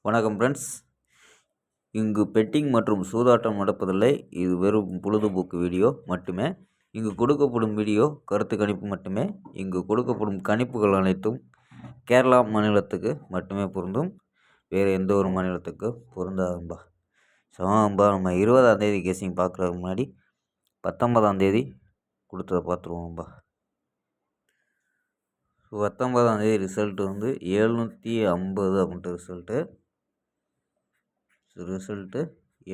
வணக்கம் ஃப்ரெண்ட்ஸ். இங்கு பெட்டிங் மற்றும் சூதாட்டம் நடப்பதில்லை. இது வெறும் பொழுதுபோக்கு வீடியோ மட்டுமே. இங்கு கொடுக்கப்படும் வீடியோ கருத்து கணிப்பு மட்டுமே. இங்கு கொடுக்கப்படும் கணிப்புகள் அனைத்தும் கேரளா மாநிலத்துக்கு மட்டுமே பொருந்தும். வேறு எந்த ஒரு மாநிலத்துக்கு பொருந்தாதும்பா. நம்ம 20ஆம் தேதி கெஸிங் பார்க்குறதுக்கு முன்னாடி 19ஆம் தேதி கொடுத்ததை பார்த்துருவோம்பா. 19ஆம் தேதி ரிசல்ட்டு வந்து 750 அப்படின்ட்டு ரிசல்ட்டு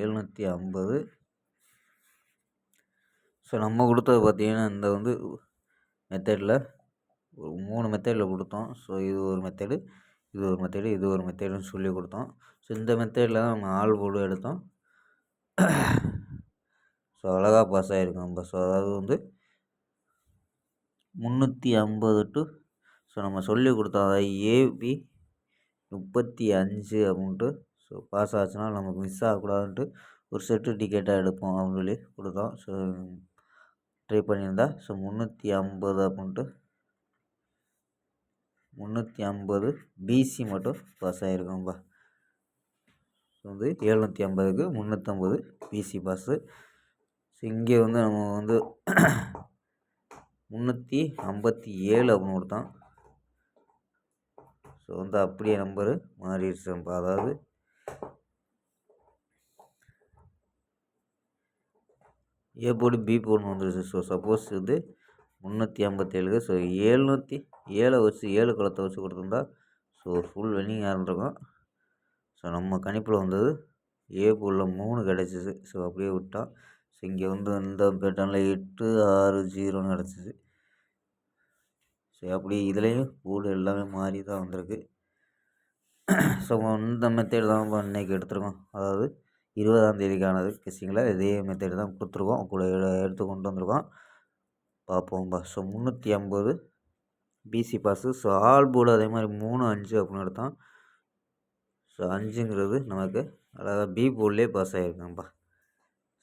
750. ஸோ நம்ம கொடுத்தது பார்த்திங்கன்னா இந்த வந்து மெத்தடில் ஒரு 3 மெத்தடில் கொடுத்தோம். ஸோ இது ஒரு மெத்தடு, இது ஒரு மெத்தடு, இது ஒரு மெத்தடுன்னு சொல்லி கொடுத்தோம். ஸோ இந்த மெத்தடில் தான் நம்ம ஆல் போர்டு எடுத்தோம். ஸோ அழகாக பாஸ் ஆகிருக்கோம் நம்ம. ஸோ அதாவது வந்து 350 டு நம்ம சொல்லி கொடுத்தோம். அதாவது ஏபி 35 அப்படின்ட்டு. ஸோ பாஸ் ஆச்சுன்னா நமக்கு மிஸ் ஆகக்கூடாதுன்ட்டு ஒரு செட்டு டிக்கெட்டாக எடுப்போம் அப்படின்னு சொல்லி கொடுத்தோம். ஸோ ட்ரை பண்ணியிருந்தா 350 அப்படின்ட்டு 350 பிசி மட்டும் பாஸ் ஆகிருக்கோம்பா. ஸோ வந்து 750க்கு 350 பிசி பாஸு. ஸோ இங்கே வந்து நம்ம வந்து 357 அப்படின்னு கொடுத்தோம். ஸோ வந்து அப்படியே நம்பரு மாறிடுச்சுப்பா. அதாவது ஏ போர்டு பி போர்டுன்னு வந்துருச்சு. ஸோ சப்போஸ் வந்து 357க்கு 707 வச்சு 7 குளத்தை வச்சு கொடுத்துருந்தா ஸோ ஃபுல் வின்னிங் ஆகிருக்கும். ஸோ நம்ம கணிப்பில் வந்தது ஏ போர்டில் 3 கிடச்சிச்சு. ஸோ அப்படியே விட்டோம். ஸோ இங்கே வந்து இந்த பேட்டர்னில் 860 கிடச்சிச்சு. ஸோ அப்படி இதுலேயும் போர்டு எல்லாமே மாறி தான் வந்திருக்கு. ஸோ இந்த மெத்தேடு தான் இன்றைக்கி எடுத்துருக்கோம். அதாவது 20ஆம் தேதிக்கானது கெஸிங்கில் இதே மெத்தேடு தான் கொடுத்துருக்கோம், கூட எடுத்து கொண்டு வந்திருக்கோம். பார்ப்போம்பா. So 350 PC pass. So all board அதே மாதிரி 3, 5 அப்படின்னு எடுத்தோம். ஸோ 5ங்கிறது நமக்கு அழகாக பி போர்ட்லேயே பாஸ் ஆகிருக்கோம்பா.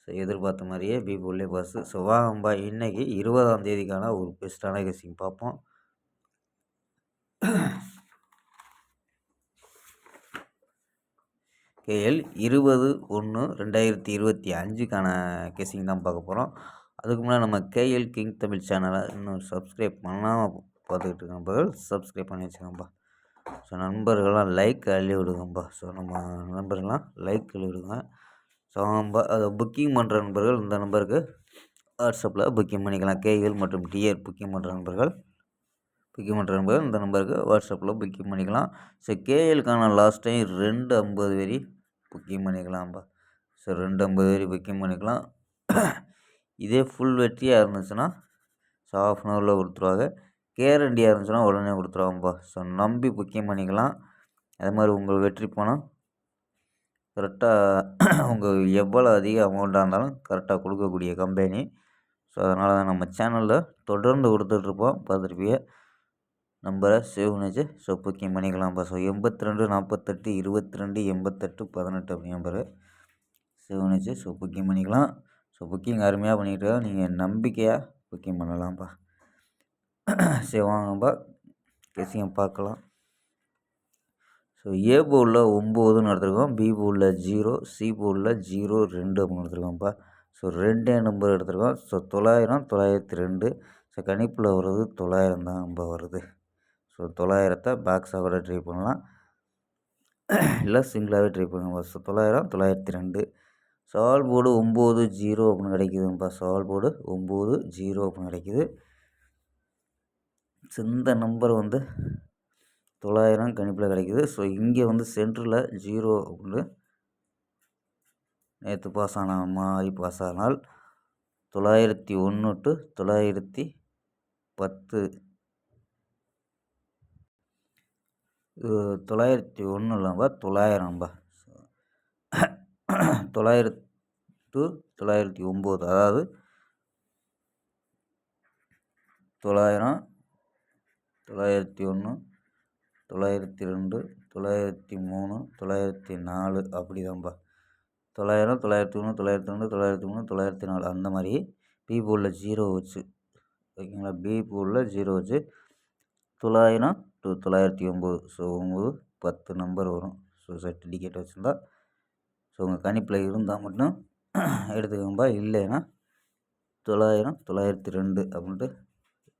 ஸோ எதிர்பார்த்த மாதிரியே பி போர்ட்லேயே பாஸு. ஸோ வாங்கம்பா, இன்றைக்கி 20ஆம் தேதிக்கான ஒரு பெஸ்ட்டான கெஸிங் பார்ப்போம். கேஎல் 20/1/2025க்கான கெஸிங் தான் பார்க்க போகிறோம். அதுக்கு முன்னாடி நம்ம கேஎல் கிங் தமிழ் சேனலை இன்னும் சப்ஸ்கிரைப் பண்ணாமல் பார்த்துக்கிட்டு இருக்க நண்பர்கள் சப்ஸ்கிரைப் பண்ணி வச்சுக்கோங்கப்பா. ஸோ நண்பர்கள்லாம் லைக் அள்ளி விடுங்கப்பா. ஸோ நம்ம நண்பர்கள்லாம் லைக் அள்ளி விடுங்க. ஸோ அதை புக்கிங் பண்ணுற நண்பர்கள் இந்த நம்பருக்கு வாட்ஸ்அப்பில் புக்கிங் பண்ணிக்கலாம். கேஎல் மற்றும் டிஆர் புக்கிங் பண்ணுற நண்பர்கள் இந்த நம்பருக்கு வாட்ஸ்அப்பில் புக்கிங் பண்ணிக்கலாம். ஸோ கேஎலுக்கான லாஸ்ட் டைம் 250 வரி புக்கிங் பண்ணிக்கலாம்ப்பா. ஸோ 250 வரி புக்கிங் பண்ணிக்கலாம். இதே ஃபுல் வெற்றியாக இருந்துச்சுன்னா ஸோ ½ அன் ஹவரில் கொடுத்துருவாங்க. கேரண்டியாக இருந்துச்சுன்னா உடனே கொடுத்துருவாங்கப்பா. ஸோ நம்பி புக்கிங் பண்ணிக்கலாம். அதே மாதிரி உங்கள் வெற்றி பணம் கரெக்டாக உங்கள் எவ்வளோ அதிக அமௌண்ட்டாக இருந்தாலும் கரெக்டாக கொடுக்கக்கூடிய கம்பெனி. ஸோ அதனால தான் நம்ம சேனலில் தொடர்ந்து கொடுத்துட்ருப்போம், பார்த்துருப்பீங்க. நம்பரை சேவ் பண்ணிச்சு. So booking பண்ணிக்கலாம்ப்பா. ஸோ 82 48 22 88 18 அப்படி நம்பரு சேவ் பண்ணிச்சு. ஸோ புக்கிங் பண்ணிக்கலாம். ஸோ புக்கிங் அருமையாக பண்ணிக்கிட்டு நீங்கள் நம்பிக்கையாக புக்கிங் பண்ணலாம்ப்பா. சரி வாங்கப்பா, கெஸிங்கை பார்க்கலாம். ஸோ ஏ போர்டில் 9ன்னு எடுத்துருக்கோம், பி போர்டில் 0, சி போர்டில் 0 2 அப்படின்னு எடுத்துருக்கோம்ப்பா. ஸோ 2 நம்பர் எடுத்துருக்கோம். ஸோ 900 902. ஸோ கணிப்பில் வர்றது 900 தான் நம்ப வருது. ஸோ 900 பாக்ஸாக கூட ட்ரை பண்ணலாம், இல்லை சிங்கிளாகவே ட்ரை பண்ணுங்க. ஸோ 900 902. ஸோ ஆல் போர்டு 90 அப்படின்னு கிடைக்குதுப்பா. ஸோ ஆல் போர்டு 90 அப்படின்னு கிடைக்குது. ஸோ இந்த நம்பர் வந்து 900 கணிப்பில் கிடைக்குது. ஸோ இங்கே வந்து சென்டரில் 0 அப்படின்னு நேற்று பாஸ் ஆன மாதிரி பாஸ் ஆனால் 901 டு 910 901 இல்லாமல் 900பா. 900 டு 909, அதாவது 900 901 902 903 904 அப்படி தான்ப்பா. 900 901 902 903 904 அந்த மாதிரி பி போர்டில் 0 வச்சு, ஓகேங்களா. பி போர்டில் 0 வச்சு 900 டு 909. ஸோ 9 10 நம்பர் வரும். ஸோ சர்டிஃபிகேட் வச்சுருந்தா ஸோ உங்கள் கணிப்பில் இருந்தால் மட்டும் எடுத்துக்கோங்கப்பா. இல்லைன்னா 900 902 அப்படின்ட்டு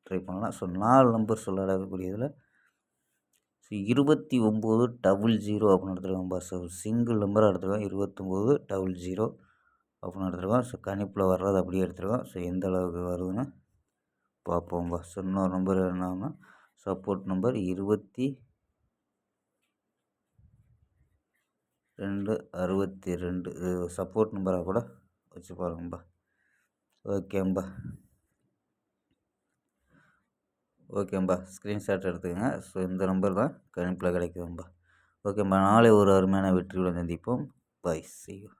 ட்ரை பண்ணலாம். ஸோ 4 நம்பர் சொல்லக்கூடியதில் ஸோ 2900 அப்படின்னு எடுத்துருக்கோம்ப்பா. ஸோ சிங்கிள் நம்பராக எடுத்துருக்கோம். 2900 அப்படின்னு எடுத்துருக்கோம். ஸோ கணிப்பில் வர்றது அப்படியே எடுத்துருக்கோம். ஸோ எந்த அளவுக்கு வருதுன்னு பார்ப்போம்பா. ஸோ இன்னொரு நம்பர் என்னன்னா சப்போர்ட் நம்பர் 2262 சப்போர்ட் நம்பராக கூட வச்சு பாருங்கப்பா. ஓகேம்பா ஸ்க்ரீன்ஷாட் எடுத்துக்கங்க. ஸோ இந்த நம்பர் தான் கணிப்பில் கிடைக்குதும்பா. ஓகேம்பா, நாளை ஒரு அருமையான வெற்றியுடன் சந்திப்போம். Bye, see you.